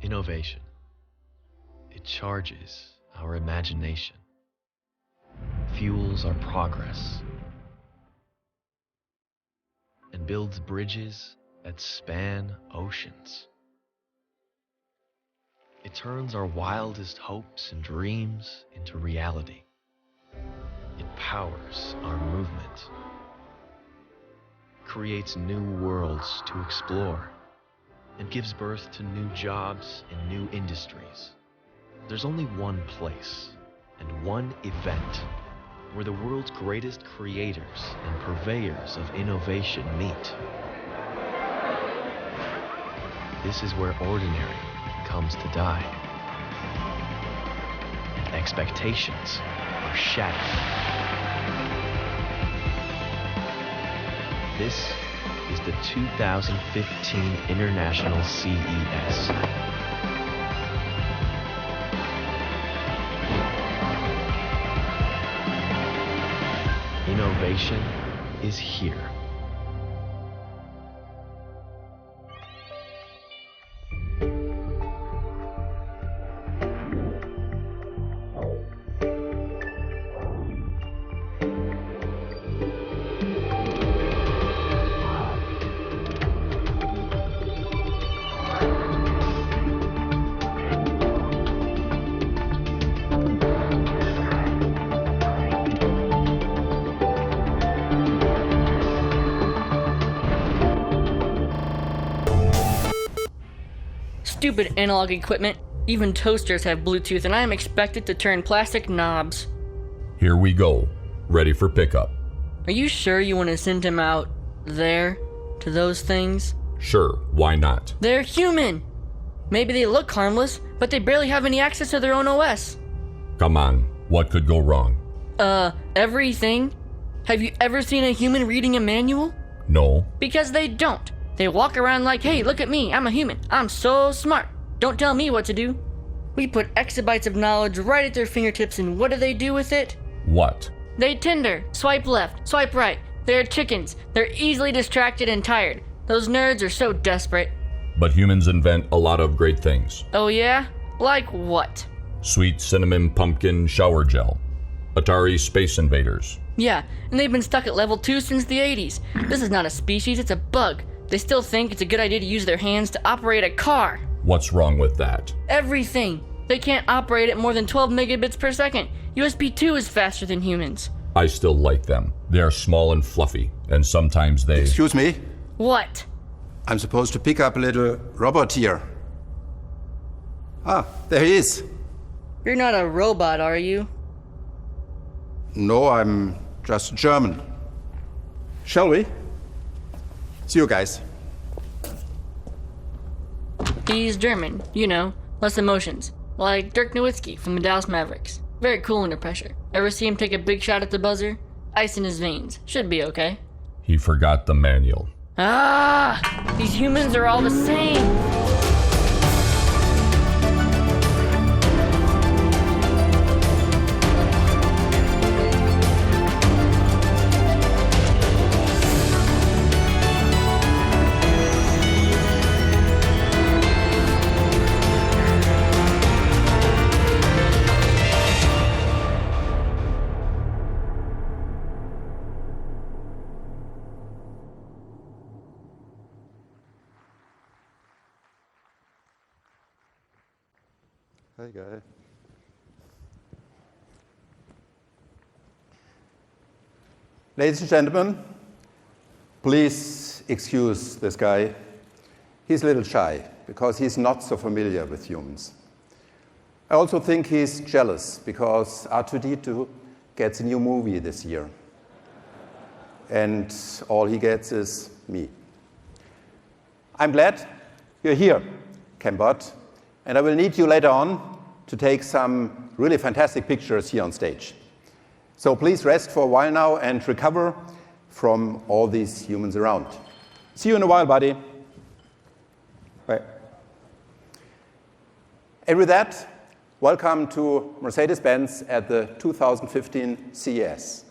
Innovation. It charges our imagination, fuels our progress, and builds bridges that span oceans. It turns our wildest hopes and dreams into reality. It powers our movement, creates new worlds to explore, and gives birth to new jobs and new industries. There's only one place and one event where the world's greatest creators and purveyors of innovation meet. This is where ordinary comes to die, and expectations are shattered. This is the 2015 International CES. Innovation is here. Stupid analog equipment. Even toasters have Bluetooth, and I am expected to turn plastic knobs. Here we go. Ready for pickup. Are you sure you want to send him out there to those things? Sure, why not? They're human. Maybe they look harmless, but they barely have any access to their own OS. Come on, what could go wrong? Everything? Have you ever seen a human reading a manual? No. Because they don't. They walk around like, hey, look at me, I'm a human. I'm so smart. Don't tell me what to do. We put exabytes of knowledge right at their fingertips, and what do they do with it? What? They Tinder, swipe left, swipe right. They're chickens. They're easily distracted and tired. Those nerds are so desperate. But humans invent a lot of great things. Oh yeah? Like what? Sweet cinnamon pumpkin shower gel. Atari Space Invaders. Yeah, and they've been stuck at level 2 since the 80s. This is not a species, it's a bug. They still think it's a good idea to use their hands to operate a car. What's wrong with that? Everything. They can't operate at more than 12 megabits per second. USB 2 is faster than humans. I still like them. They are small and fluffy, and sometimes they... Excuse me? What? I'm supposed to pick up a little robot here. Ah, there he is. You're not a robot, are you? No, I'm just German. Shall we? See you guys. He's German, you know, less emotions. Like Dirk Nowitzki from the Dallas Mavericks. Very cool under pressure. Ever see him take a big shot at the buzzer? Ice in his veins. Should be okay. He forgot the manual. Ah! These humans are all the same! Hi, guy. Ladies and gentlemen, please excuse this guy. He's a little shy because he's not so familiar with humans. I also think he's jealous because R2-D2 gets a new movie this year. And all he gets is me. I'm glad you're here, Cambot. And I will need you later on to take some really fantastic pictures here on stage. So please rest for a while now and recover from all these humans around. See you in a while, buddy. Bye. And with that, welcome to Mercedes-Benz at the 2015 CES.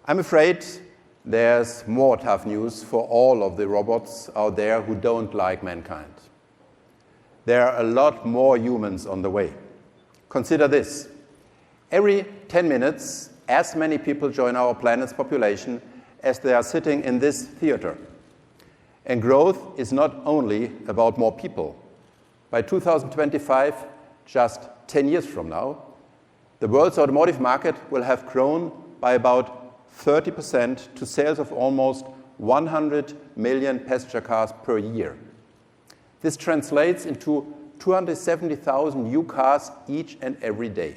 I'm afraid there's more tough news for all of the robots out there who don't like mankind. there are a lot more humans on the way. Consider this. Every 10 minutes, as many people join our planet's population as there are sitting in this theater. And growth is not only about more people. By 2025, just 10 years from now, the world's automotive market will have grown by about 30% to sales of almost 100 million passenger cars per year. This translates into 270,000 new cars each and every day.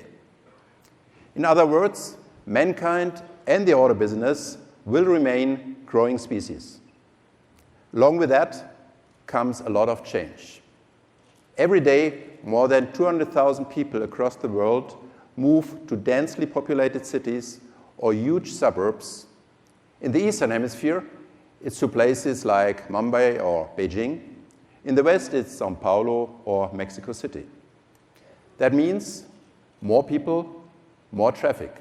In other words, mankind and the auto business will remain growing species. Along with that comes a lot of change. Every day, more than 200,000 people across the world move to densely populated cities or huge suburbs. In the Eastern Hemisphere, it's to places like Mumbai or Beijing. In the West, it's São Paulo or Mexico City. That means more people, more traffic.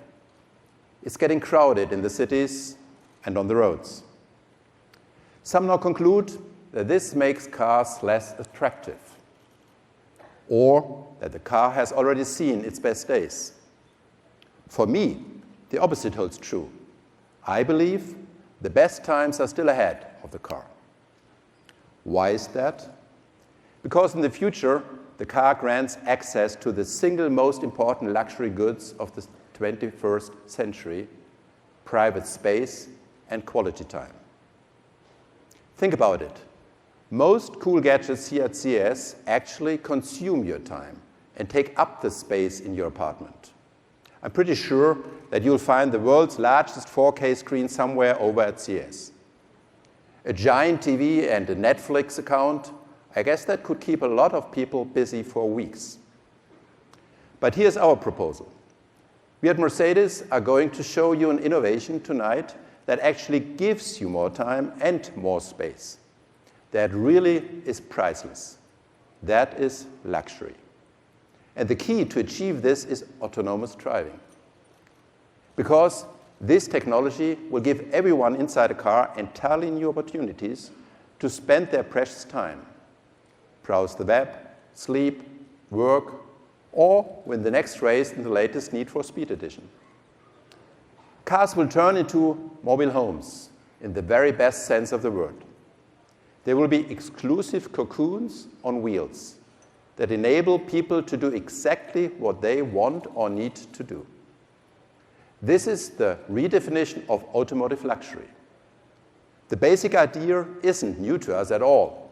It's getting crowded in the cities and on the roads. Some now conclude that this makes cars less attractive, or that the car has already seen its best days. For me, the opposite holds true. I believe the best times are still ahead of the car. Why is that? Because in the future, the car grants access to the single most important luxury goods of the 21st century: private space and quality time. Think about it. Most cool gadgets here at CES actually consume your time and take up the space in your apartment. I'm pretty sure that you'll find the world's largest 4K screen somewhere over at CES. A giant TV and a Netflix account, I guess that could keep a lot of people busy for weeks. But here's our proposal. We at Mercedes are going to show you an innovation tonight that actually gives you more time and more space. That really is priceless. That is luxury. And the key to achieve this is autonomous driving. Because this technology will give everyone inside a car entirely new opportunities to spend their precious time. Browse the web, sleep, work, or win the next race in the latest Need for Speed edition. Cars will turn into mobile homes in the very best sense of the word. They will be exclusive cocoons on wheels that enable people to do exactly what they want or need to do. This is the redefinition of automotive luxury. The basic idea isn't new to us at all.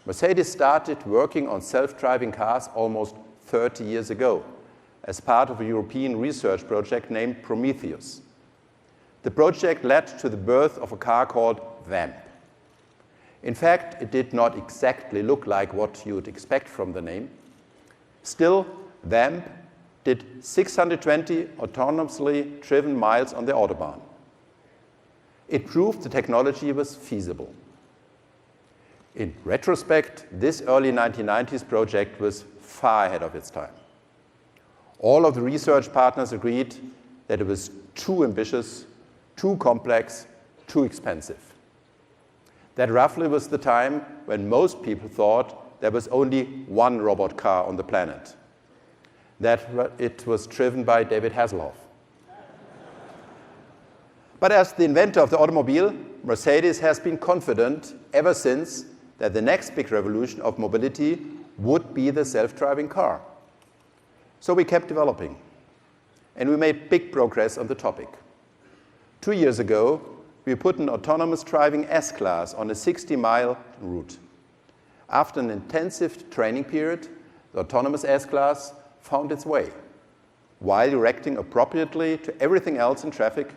Mercedes started working on self-driving cars almost 30 years ago as part of a European research project named Prometheus. The project led to the birth of a car called VAMP. In fact, it did not exactly look like what you'd expect from the name. Still, VAMP did 620 autonomously driven miles on the Autobahn. It proved the technology was feasible. In retrospect, this early 1990s project was far ahead of its time. All of the research partners agreed that it was too ambitious, too complex, too expensive. That roughly was the time when most people thought there was only one robot car on the planet. That it was driven by David Hasselhoff. But as the inventor of the automobile, Mercedes has been confident ever since that the next big revolution of mobility would be the self-driving car. So we kept developing, and we made big progress on the topic. 2 years ago, we put an autonomous driving S-Class on a 60-mile route. After an intensive training period, the autonomous S-Class found its way, while reacting appropriately to everything else in traffic: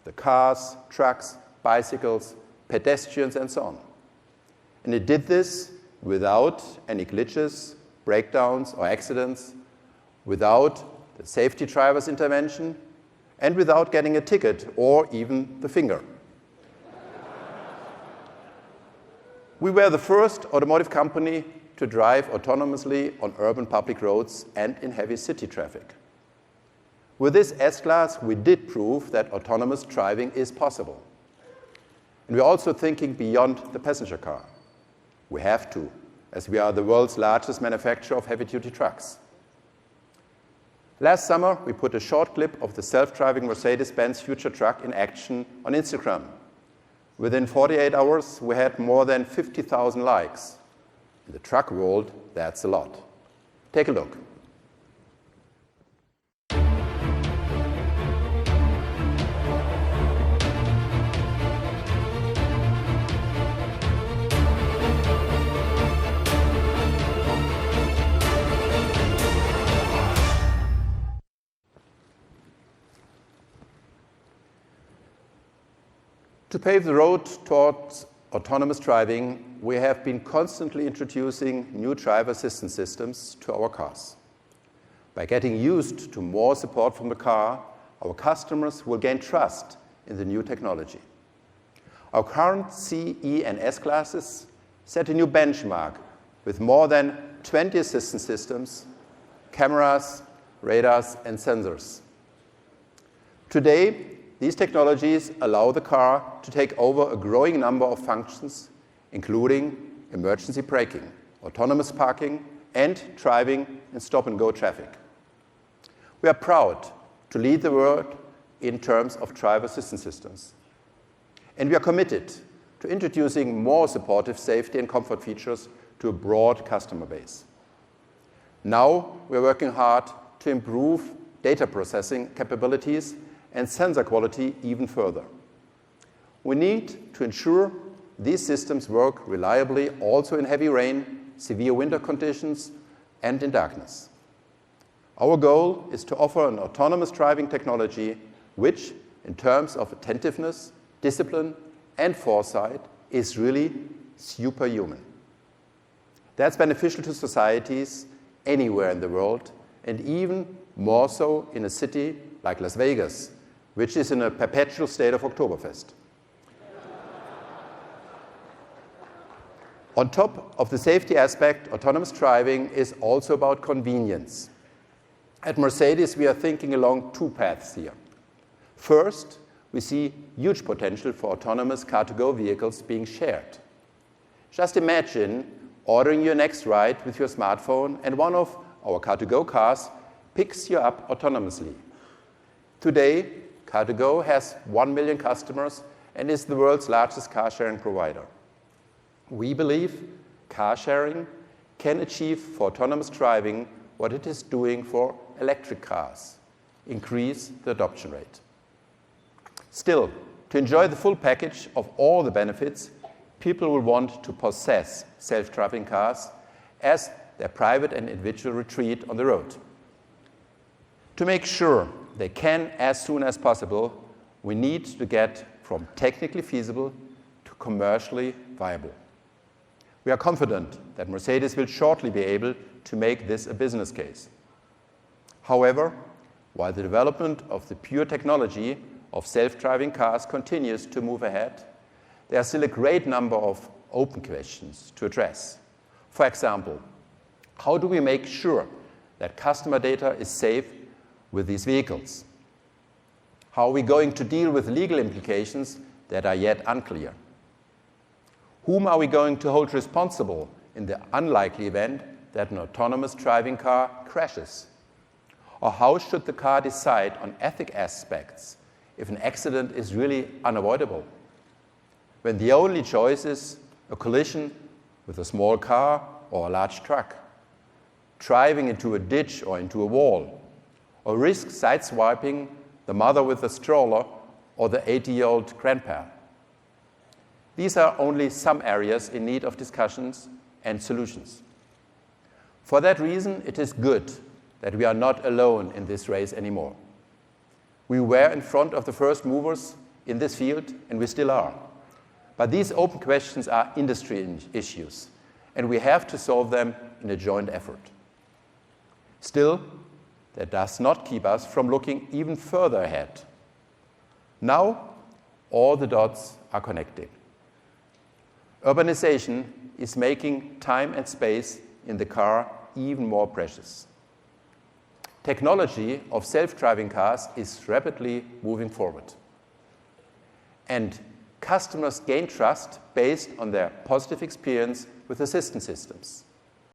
the cars, trucks, bicycles, pedestrians, and so on. And it did this without any glitches, breakdowns, or accidents, without the safety driver's intervention, and without getting a ticket or even the finger. We were the first automotive company to drive autonomously on urban public roads and in heavy city traffic. With this S-Class, we did prove that autonomous driving is possible. And we're also thinking beyond the passenger car. We have to, as we are the world's largest manufacturer of heavy-duty trucks. Last summer, we put a short clip of the self-driving Mercedes-Benz future truck in action on Instagram. Within 48 hours, we had more than 50,000 likes. In the truck world, that's a lot. Take a look. To pave the road towards autonomous driving, we have been constantly introducing new driver assistance systems to our cars. By getting used to more support from the car, our customers will gain trust in the new technology. Our current C, E, and S classes set a new benchmark with more than 20 assistance systems, cameras, radars, and sensors. Today, these technologies allow the car to take over a growing number of functions, including emergency braking, autonomous parking, and driving in stop-and-go traffic. We are proud to lead the world in terms of driver assistance systems. And we are committed to introducing more supportive safety and comfort features to a broad customer base. Now, we are working hard to improve data processing capabilities and sensor quality even further. We need to ensure these systems work reliably also in heavy rain, severe winter conditions, and in darkness. Our goal is to offer an autonomous driving technology which, in terms of attentiveness, discipline, and foresight, is really superhuman. That's beneficial to societies anywhere in the world, and even more so in a city like Las Vegas, which is in a perpetual state of Oktoberfest. On top of the safety aspect, autonomous driving is also about convenience. At Mercedes, we are thinking along two paths here. First, we see huge potential for autonomous car-to-go vehicles being shared. Just imagine ordering your next ride with your smartphone and one of our car-to-go cars picks you up autonomously. Today, Car2Go has 1 million customers and is the world's largest car-sharing provider. We believe car sharing can achieve for autonomous driving what it is doing for electric cars, increase the adoption rate. Still, to enjoy the full package of all the benefits, people will want to possess self-driving cars as their private and individual retreat on the road. To make sure they can as soon as possible, we need to get from technically feasible to commercially viable. We are confident that Mercedes will shortly be able to make this a business case. However, while the development of the pure technology of self-driving cars continues to move ahead, there are still a great number of open questions to address. For example, how do we make sure that customer data is safe with these vehicles? How are we going to deal with legal implications that are yet unclear? Whom are we going to hold responsible in the unlikely event that an autonomous driving car crashes? Or how should the car decide on ethical aspects if an accident is really unavoidable, when the only choice is a collision with a small car or a large truck, driving into a ditch or into a wall, or risk sideswiping the mother with the stroller or the 80-year-old grandpa? These are only some areas in need of discussions and solutions. For that reason, it is good that we are not alone in this race anymore. We were in front of the first movers in this field, and we still are. But these open questions are industry issues, and we have to solve them in a joint effort. Still, that does not keep us from looking even further ahead. Now, all the dots are connecting. Urbanization is making time and space in the car even more precious. Technology of self-driving cars is rapidly moving forward. And Customers gain trust based on their positive experience with assistance systems.